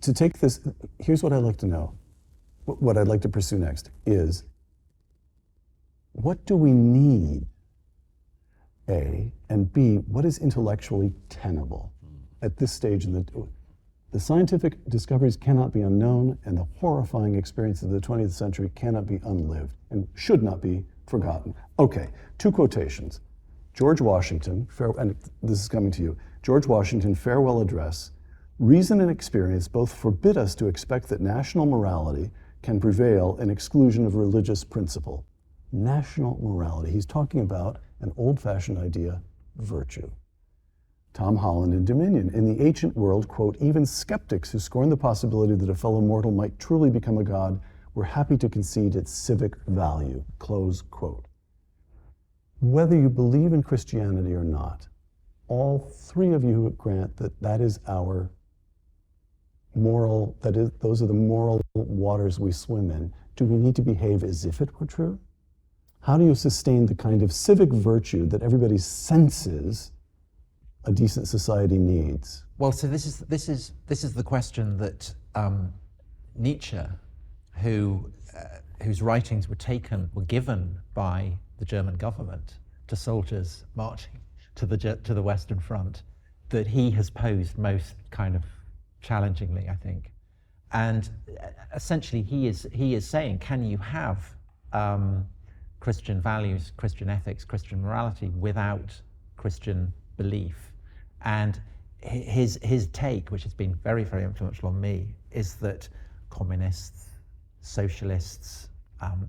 to take this, here's what I'd like to know, what I'd like to pursue next is, what do we need, A, and B, what is intellectually tenable at this stage in the scientific discoveries cannot be unknown, and the horrifying experience of the 20th century cannot be unlived and should not be forgotten. Okay, two quotations. George Washington, and this is coming to you, George Washington farewell address, reason and experience both forbid us to expect that national morality can prevail in exclusion of religious principle. National morality. He's talking about an old-fashioned idea, virtue. Tom Holland in Dominion. In the ancient world, quote, even skeptics who scorn the possibility that a fellow mortal might truly become a god were happy to concede its civic value, close quote. Whether you believe in Christianity or not, all three of you grant that that is our moral, those are the moral waters we swim in. Do we need to behave as if it were true? How do you sustain the kind of civic virtue that everybody senses a decent society needs? Well, so this is the question that Nietzsche, whose writings were given by the German government to soldiers marching to the Western Front, that he has posed most kind of challengingly, I think. And essentially, he is saying, can you have Christian values, Christian ethics, Christian morality without Christian belief? And his take, which has been very, very influential on me, is that communists, socialists,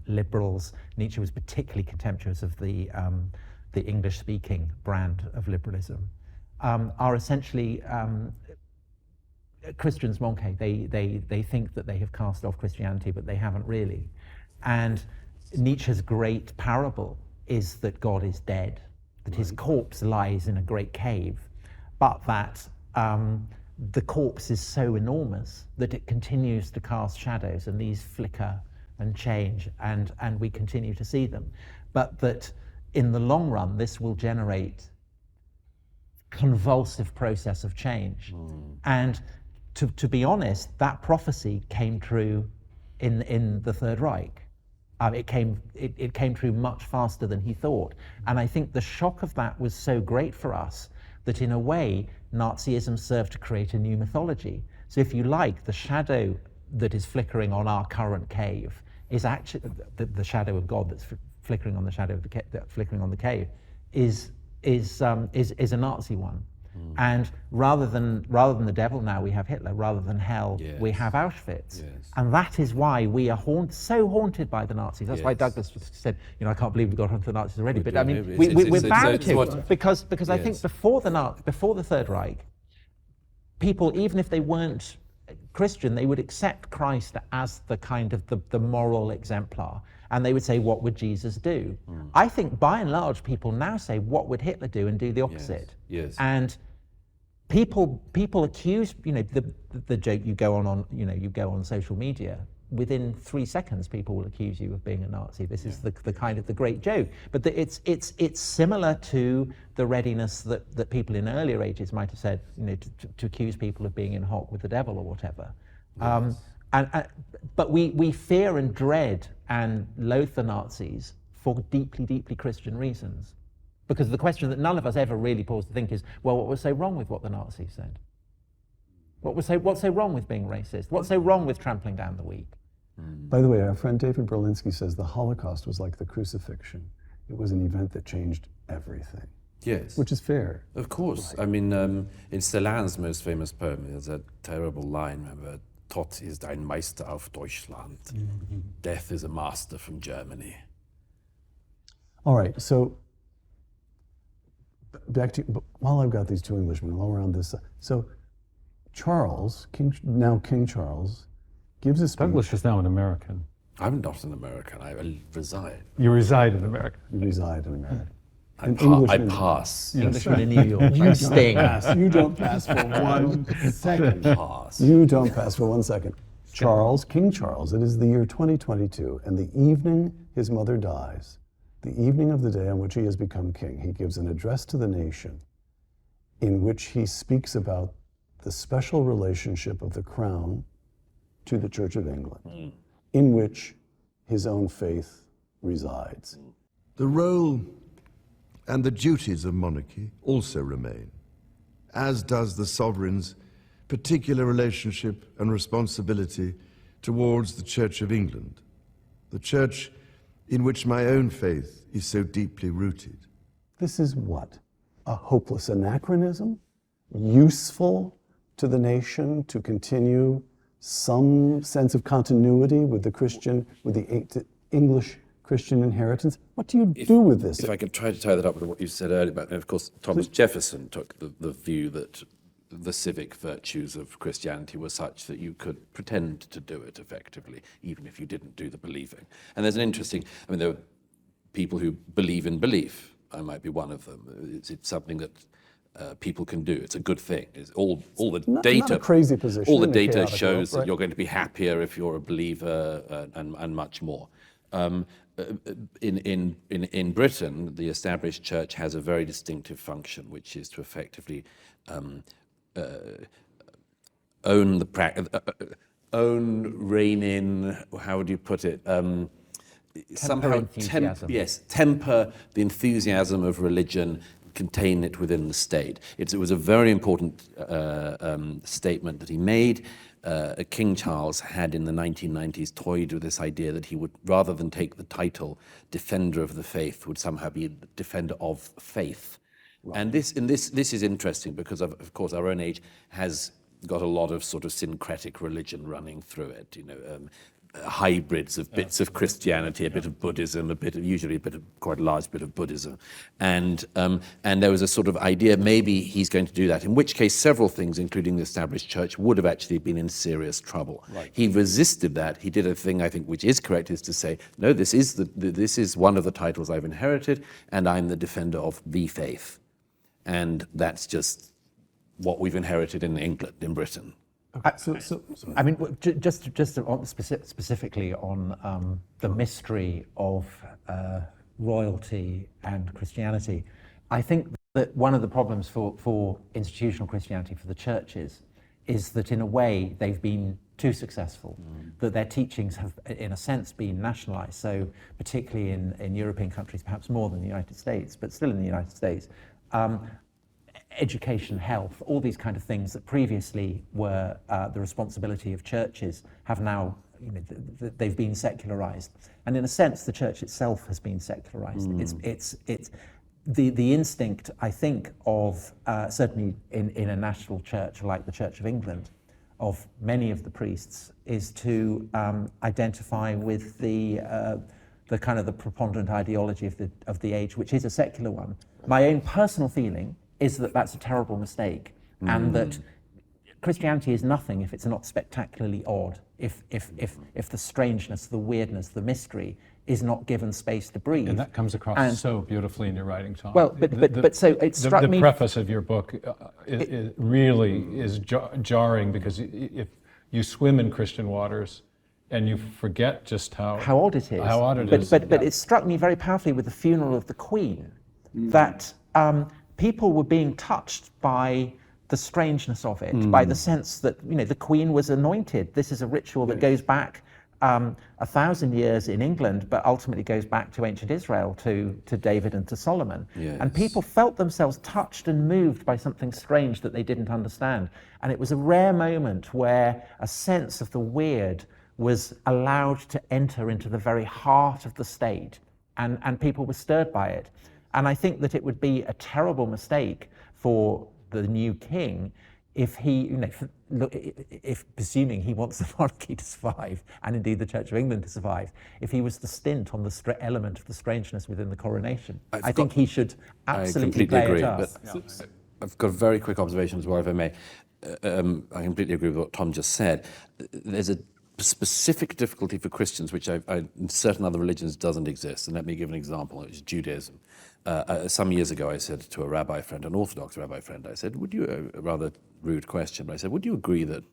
liberals, Nietzsche was particularly contemptuous of the English-speaking brand of liberalism, are essentially Christians manqués. They think that they have cast off Christianity, but they haven't really. And Nietzsche's great parable is that God is dead, that his corpse lies in a great cave, but that the corpse is so enormous that it continues to cast shadows, and these flicker and change, and we continue to see them. But that in the long run, this will generate convulsive process of change. And to be honest, that prophecy came true in the Third Reich. It came true much faster than he thought. And I think the shock of that was so great for us that in a way, Nazism served to create a new mythology. So if you like, the shadow that is flickering on our current cave is actually the shadow of God that's flickering on the shadow of flickering on the cave is a Nazi one. And rather than the devil now we have Hitler, rather than hell we have Auschwitz. And that is why we are so haunted by the Nazis. That's why Douglas said, I can't believe we got onto the Nazis already. But I mean, we're bound to, because I think before the Third Reich, people, even if they weren't Christian, they would accept Christ as the kind of the moral exemplar. And they would say, what would Jesus do? I think by and large, people now say, what would Hitler do, and do the opposite. And people accuse, the joke, you go on social media, within 3 seconds, people will accuse you of being a Nazi. This is the kind of the great joke. But it's similar to the readiness that people in earlier ages might have said, to accuse people of being in hock with the devil or whatever. But we fear and dread and loathe the Nazis for deeply, deeply Christian reasons. Because the question that none of us ever really pause to think is, well, what was so wrong with what the Nazis said? What's so wrong with being racist? What's so wrong with trampling down the weak? By the way, our friend David Berlinski says the Holocaust was like the crucifixion. It was an event that changed everything. Yes. Which is fair. Of course. Right. I mean, in Celan's most famous poem, there's a terrible line, remember, Tod ist ein Meister auf Deutschland. Death is a master from Germany. All right, so back to, while I've got these two Englishmen, while we're on this, so Charles, King Charles, gives a speech. Douglas is now an American. I'm not an American, I reside. You reside in America. You reside in America. I pass. Englishman in New York. You sting. You don't pass for 1 second. Pass. You don't pass for 1 second. Charles, King Charles, it is the year 2022, and the evening his mother dies, the evening of the day on which he has become king, he gives an address to the nation in which he speaks about the special relationship of the crown to the Church of England, in which his own faith resides. The role and the duties of monarchy also remain, as does the sovereign's particular relationship and responsibility towards the Church of England, the church in which my own faith is so deeply rooted. This is what? A hopeless anachronism? Useful to the nation to continue some sense of continuity with the English Christian inheritance? What do you do with this? If I could try to tie that up with what you said earlier about, and of course, Thomas Jefferson took the view that the civic virtues of Christianity were such that you could pretend to do it effectively, even if you didn't do the believing. And there's an interesting, I mean, there are people who believe in belief. I might be one of them. It's something that people can do. It's a good thing. It's all the data. Not a crazy position. All the in a data chaotic shows world, that right? you're going to be happier if you're a believer, and much more. In Britain, the established church has a very distinctive function, which is to effectively own, rein in. How would you put it? Temper the enthusiasm of religion, contain it within the state. It was a very important statement that he made. King Charles had in the 1990s toyed with this idea that he would, rather than take the title Defender of the Faith, would somehow be Defender of Faith. Right. And this is interesting because of course our own age has got a lot of sort of syncretic religion running through it. You know, hybrids of bits of Christianity, a bit of Buddhism, usually quite a large bit of Buddhism, and there was a sort of idea maybe he's going to do that. In which case, several things, including the established church, would have actually been in serious trouble. Right. He resisted that. He did a thing I think which is correct, is to say, no, this is one of the titles I've inherited, and I'm the defender of the faith, and that's just what we've inherited in England, in Britain. I mean, just specifically on the mystery of royalty and Christianity, I think that one of the problems for institutional Christianity, for the churches, is that in a way they've been too successful, that their teachings have, in a sense, been nationalized. So particularly in European countries, perhaps more than the United States, but still in the United States, education, health, all these kind of things that previously were the responsibility of churches have now, they've been secularized. And in a sense, the church itself has been secularized. It's the instinct, I think, of certainly in a national church like the Church of England, of many of the priests, is to identify with the kind of the preponderant ideology of the age, which is a secular one. My own personal feeling is that that's a terrible mistake, and that Christianity is nothing if it's not spectacularly odd, if the strangeness, the weirdness, the mystery is not given space to breathe. And that comes across so beautifully in your writing, Tom. Well, but so it struck me. The preface of your book it really is jarring, because if you swim in Christian waters and you forget just how odd it is. How odd it is. But it struck me very powerfully with the funeral of the Queen, that people were being touched by the strangeness of it, by the sense that the Queen was anointed. This is a ritual that goes back 1,000 years in England, but ultimately goes back to ancient Israel, to David and to Solomon. Yes. And people felt themselves touched and moved by something strange that they didn't understand. And it was a rare moment where a sense of the weird was allowed to enter into the very heart of the state, and people were stirred by it. And I think that it would be a terrible mistake for the new king if he, if presuming he wants the monarchy to survive, and indeed the Church of England to survive, if he was to stint on the element of the strangeness within the coronation. I think he should absolutely play it up. But I've got a very quick observation as well, if I may. I completely agree with what Tom just said. There's a specific difficulty for Christians, which in certain other religions doesn't exist. And let me give an example. It's Judaism. Some years ago, I said to a rabbi friend, an Orthodox rabbi friend, I said, would you, a rather rude question, but I said, would you agree that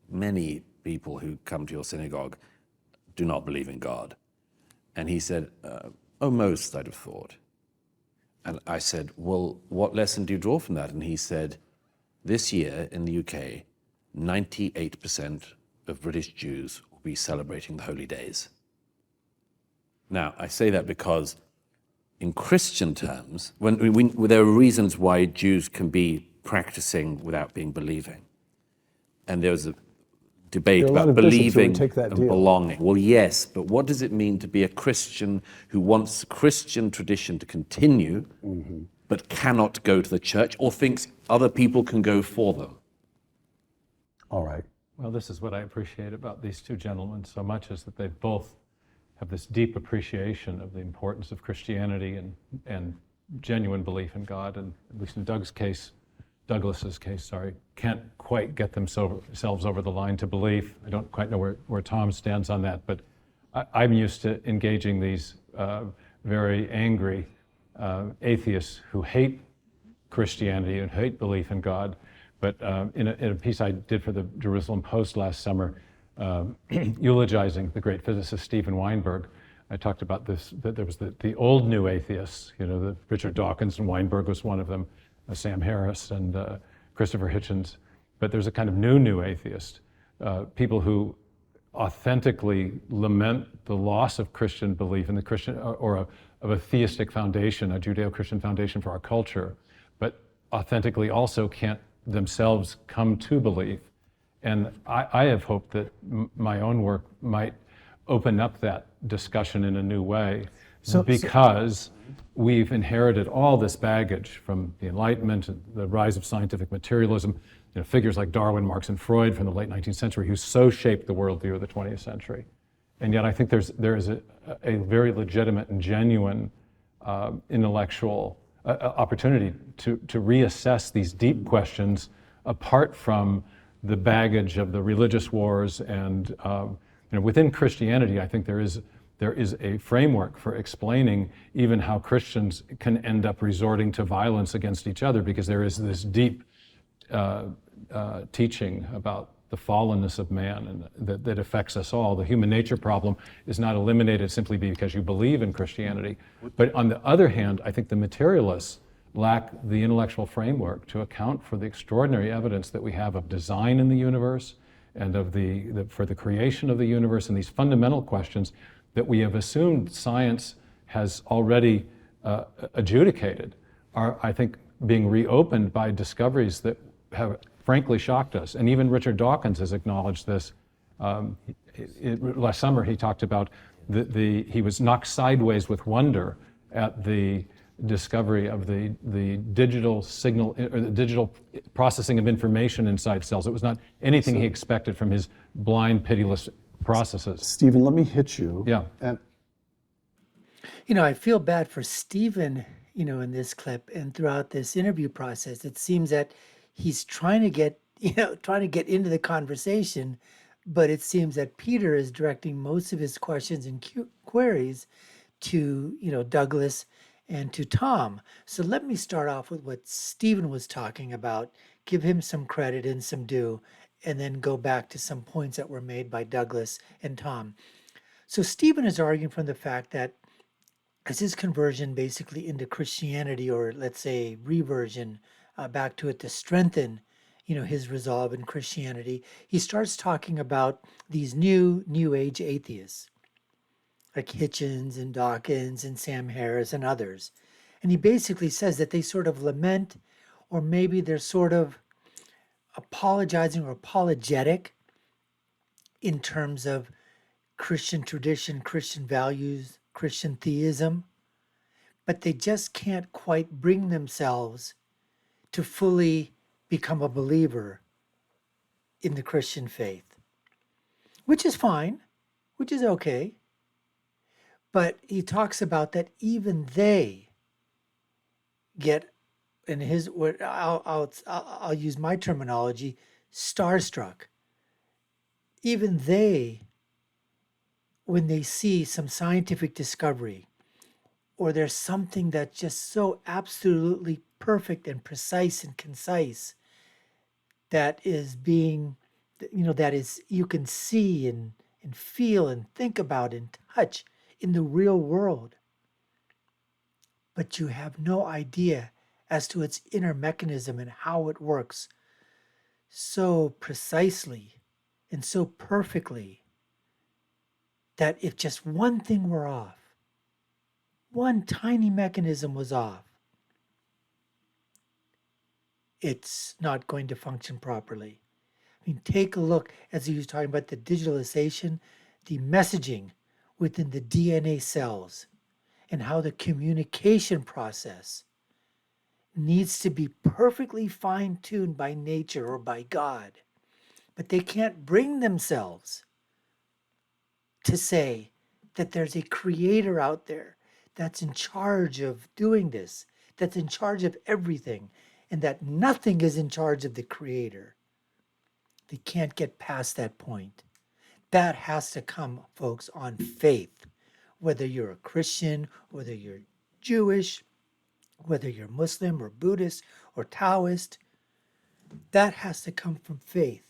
many people who come to your synagogue do not believe in God? And he said, most, I'd have thought. And I said, well, what lesson do you draw from that? And he said, This year in the UK, 98% of British Jews will be celebrating the holy days. Now, I say that because in Christian terms, there are reasons why Jews can be practicing without being believing. And there was a debate There are a lot about of bishops who would believing take that and deal. belonging. Well, yes, but what does it mean to be a Christian who wants Christian tradition to continue, but cannot go to the church or thinks other people can go for them? All right. Well, this is what I appreciate about these two gentlemen so much, is that they both have this deep appreciation of the importance of Christianity and genuine belief in God. And at least in Douglas's case, can't quite get themselves over the line to belief. I don't quite know where Tom stands on that, but I'm used to engaging these very angry atheists who hate Christianity and hate belief in God. But in a piece I did for the Jerusalem Post last summer, eulogizing the great physicist Steven Weinberg, I talked about this, that there was the old new atheists, the Richard Dawkins, and Weinberg was one of them, Sam Harris and Christopher Hitchens. But there's a kind of new atheist, people who authentically lament the loss of Christian belief in the Christian, of a theistic foundation, a Judeo-Christian foundation for our culture, but authentically also can't themselves come to belief. And I have hoped that my own work might open up that discussion in a new way, because we've inherited all this baggage from the Enlightenment and the rise of scientific materialism, figures like Darwin, Marx, and Freud from the late 19th century who so shaped the worldview of the 20th century. And yet I think there is a very legitimate and genuine intellectual opportunity to reassess these deep questions apart from the baggage of the religious wars. And within Christianity, I think there is a framework for explaining even how Christians can end up resorting to violence against each other, because there is this deep teaching about the fallenness of man and that affects us all. The human nature problem is not eliminated simply because you believe in Christianity. But on the other hand, I think the materialists lack the intellectual framework to account for the extraordinary evidence that we have of design in the universe and of for the creation of the universe, and these fundamental questions that we have assumed science has already adjudicated are, I think, being reopened by discoveries that have frankly shocked us. And even Richard Dawkins has acknowledged this. Last summer he talked about he was knocked sideways with wonder at the discovery of the digital signal, or the digital processing of information inside cells. It was not anything he expected from his blind, pitiless processes. Stephen, let me hit you. Yeah. And I feel bad for Stephen, in this clip and throughout this interview process. It seems that he's trying to get into the conversation, but it seems that Peter is directing most of his questions and queries to, Douglas and to Tom. So let me start off with what Stephen was talking about, give him some credit and some due, and then go back to some points that were made by Douglas and Tom. So Stephen is arguing from the fact that as his conversion basically into Christianity, or let's say reversion back to it to strengthen, his resolve in Christianity, he starts talking about these new age atheists like Hitchens and Dawkins and Sam Harris and others. And he basically says that they sort of lament, or maybe they're sort of apologizing or apologetic in terms of Christian tradition, Christian values, Christian theism, but they just can't quite bring themselves to fully become a believer in the Christian faith, which is fine, which is okay. But he talks about that even they get, in his, I'll use my terminology, starstruck. Even they, when they see some scientific discovery, or there's something that's just so absolutely perfect and precise and concise, that is being, that is, you can see and feel and think about and touch in the real world, but you have no idea as to its inner mechanism and how it works so precisely and so perfectly that if just one thing were off, one tiny mechanism was off, it's not going to function properly. I mean, take a look, as he was talking about the digitalization, the messaging within the DNA cells, and how the communication process needs to be perfectly fine-tuned by nature or by God. But they can't bring themselves to say that there's a creator out there that's in charge of doing this, that's in charge of everything, and that nothing is in charge of the creator. They can't get past that point. That has to come, folks, on faith. Whether you're a Christian, whether you're Jewish, whether you're Muslim or Buddhist or Taoist, that has to come from faith.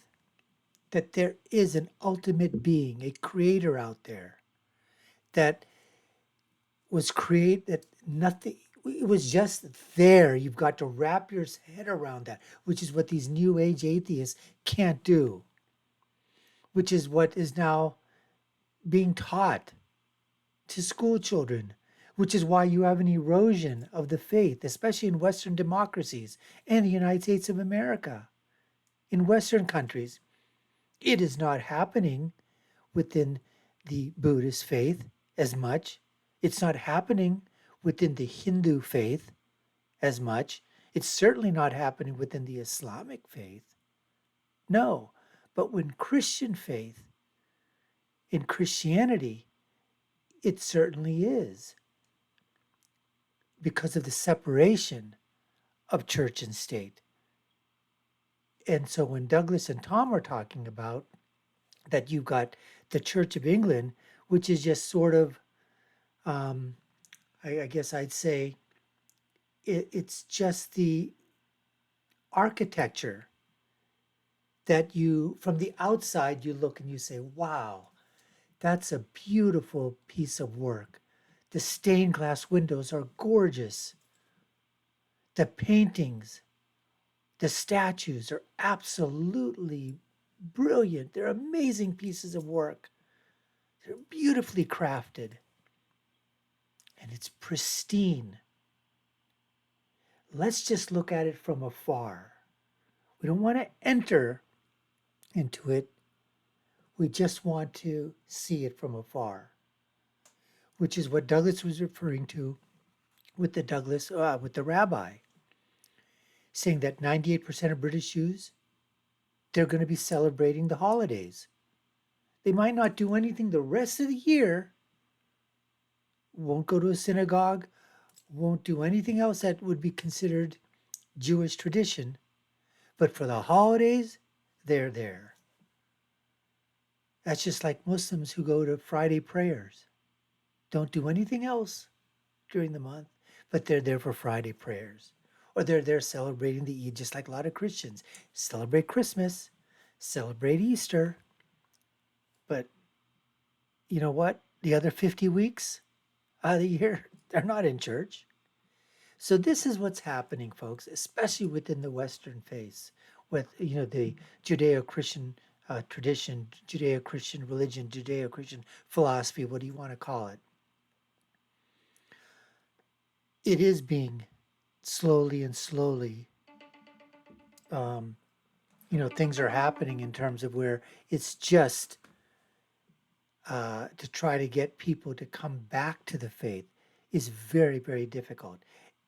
That there is an ultimate being, a creator out there that was created, that nothing, it was just there. You've got to wrap your head around that, which is what these New Age atheists can't do, which is what is now being taught to school children, which is why you have an erosion of the faith, especially in Western democracies and the United States of America. In Western countries, it is not happening within the Buddhist faith as much. It's not happening within the Hindu faith as much. It's certainly not happening within the Islamic faith. No, but when Christian faith, in Christianity, it certainly is, because of the separation of church and state. And so when Douglas and Tom are talking about that you've got the Church of England, which is just sort of, I guess I'd say, it's just the architecture that you, from the outside, you look and you say, wow, that's a beautiful piece of work. The stained glass windows are gorgeous. The paintings, the statues are absolutely brilliant. They're amazing pieces of work. They're beautifully crafted. And it's pristine. Let's just look at it from afar. We don't want to enter into it. We just want to see it from afar, which is what Douglas was referring to with the rabbi, saying that 98% of British Jews, they're going to be celebrating the holidays. They might not do anything the rest of the year, won't go to a synagogue, won't do anything else that would be considered Jewish tradition, but for the holidays, they're there. That's just like Muslims who go to Friday prayers. Don't do anything else during the month, but they're there for Friday prayers. Or they're there celebrating the Eid, just like a lot of Christians. Celebrate Christmas, celebrate Easter. But you know what? The other 50 weeks out of the year, they're not in church. So this is what's happening, folks, especially within the Western faith, with the Judeo-Christian tradition, Judeo-Christian religion, Judeo-Christian philosophy, what do you want to call it? It is being slowly, things are happening in terms of where it's just to try to get people to come back to the faith is very, very difficult.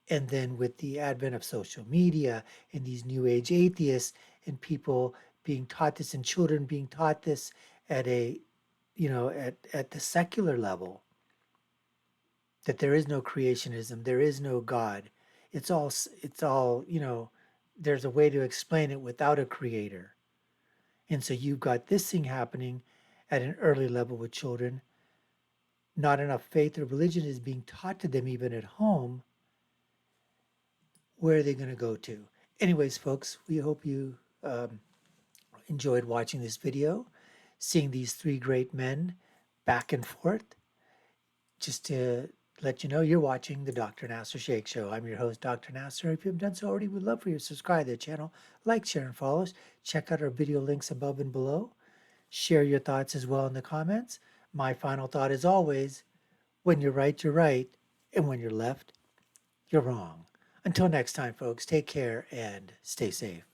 And then with the advent of social media and these new age atheists and people being taught this and children being taught this at at the secular level, that there is no creationism, there is no God. It's all, there's a way to explain it without a creator. And so you've got this thing happening at an early level with children. Not enough faith or religion is being taught to them even at home. Where are they going to go to? Anyways, folks, we hope you enjoyed watching this video, seeing these three great men back and forth, just to let you know you're watching the Dr. Nasser Shake Show. I'm your host, Dr. Nasser. If you haven't done so already, we'd love for you to subscribe to the channel, like, share, and follow us. Check out our video links above and below. Share your thoughts as well in the comments. My final thought is always, when you're right, you're right, and when you're left, you're wrong. Until next time, folks, take care and stay safe.